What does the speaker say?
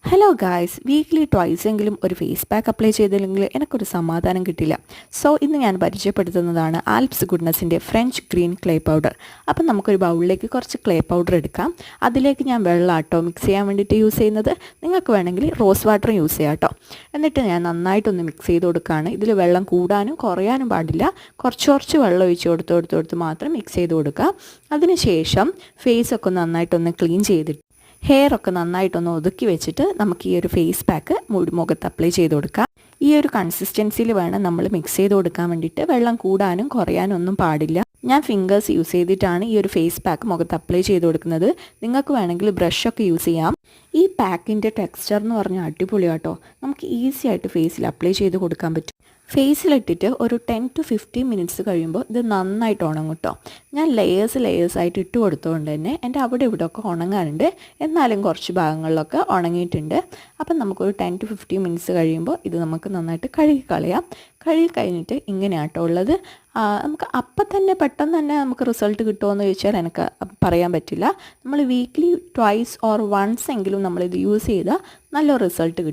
Hello guys, weekly twice എങ്കിലും ഒരു face pack apply ചെയ്തില്ലെങ്കിൽ എനിക്കൊരു സമാധാനം കിട്ടില്ല. സോ ഇന്ന് ഞാൻ പരിചയപ്പെടുത്തുന്നതാണ് ആൽപ്സ് ഗുഡ്നസിൻ്റെ ഫ്രഞ്ച് ഗ്രീൻ ക്ലേ പൗഡർ. അപ്പം നമുക്കൊരു ബൗളിലേക്ക് കുറച്ച് ക്ലേ പൗഡർ എടുക്കാം. അതിലേക്ക് ഞാൻ വെള്ളമാട്ടോ മിക്സ് ചെയ്യാൻ വേണ്ടിയിട്ട് യൂസ് ചെയ്യുന്നത്. നിങ്ങൾക്ക് വേണമെങ്കിൽ റോസ് വാട്ടർ യൂസ് ചെയ്യാം കേട്ടോ. എന്നിട്ട് ഞാൻ നന്നായിട്ടൊന്ന് മിക്സ് ചെയ്ത് കൊടുക്കുകയാണ്. ഇതിൽ വെള്ളം കൂടാനും കുറയാനും പാടില്ല. കുറച്ച് വെള്ളം ഒഴിച്ച് കൊടുത്ത് മാത്രം മിക്സ് ചെയ്ത് കൊടുക്കുക. അതിനുശേഷം ഫേസൊക്കെ നന്നായിട്ടൊന്ന് ക്ലീൻ ചെയ്തിട്ട് ഹെയറൊക്കെ നന്നായിട്ടൊന്ന് ഒതുക്കി വെച്ചിട്ട് നമുക്ക് ഈ ഒരു ഫേസ് പാക്ക് മുഖത്ത് അപ്ലൈ ചെയ്ത് കൊടുക്കാം. ഈ ഒരു കൺസിസ്റ്റൻസിയിൽ വേണം നമ്മൾ മിക്സ് ചെയ്ത് കൊടുക്കാൻ വേണ്ടിയിട്ട്. വെള്ളം കൂടാനും കുറയാനും ഒന്നും പാടില്ല. ഞാൻ ഫിംഗേഴ്സ് യൂസ് ചെയ്തിട്ടാണ് ഈ ഒരു ഫേസ് പാക്ക് മുഖത്ത് അപ്ലൈ ചെയ്ത് കൊടുക്കുന്നത്. നിങ്ങൾക്ക് വേണമെങ്കിൽ ബ്രഷൊക്കെ യൂസ് ചെയ്യാം. ഈ പാക്കിൻ്റെ ടെക്സ്ചർ എന്ന് പറഞ്ഞാൽ അടിപൊളിയാട്ടോ. നമുക്ക് ഈസി ആയിട്ട് ഫേസിൽ അപ്ലൈ ചെയ്ത് കൊടുക്കാൻ പറ്റും. ഫേസിലിട്ടിട്ട് ഒരു 10 to 15 മിനിറ്റ്സ് കഴിയുമ്പോൾ ഇത് നന്നായിട്ട് ഉണങ്ങും കേട്ടോ. ഞാൻ ലെയേഴ്സായിട്ട് ഇട്ട് കൊടുത്തുകൊണ്ട് തന്നെ എൻ്റെ അവിടെ ഇവിടെയൊക്കെ ഉണങ്ങാനുണ്ട്. എന്നാലും കുറച്ച് ഭാഗങ്ങളിലൊക്കെ ഉണങ്ങിയിട്ടുണ്ട്. അപ്പം നമുക്കൊരു 10 to 15 മിനിറ്റ്സ് കഴിയുമ്പോൾ ഇത് നമുക്ക് നന്നായിട്ട് കഴുകി കഴിഞ്ഞിട്ട് ഇങ്ങനെയാട്ടോ ഉള്ളത്. നമുക്ക് അപ്പം തന്നെ പെട്ടെന്ന് തന്നെ നമുക്ക് റിസൾട്ട് കിട്ടുമോ ചോദിച്ചാൽ എനിക്ക് പറയാൻ പറ്റില്ല. നമ്മൾ വീക്ക്ലി ട്വൈസ് ഓർ വൺസ് എങ്കിലും നമ്മളിത് യൂസ് ചെയ്താൽ നല്ല റിസൾട്ട് കിട്ടും.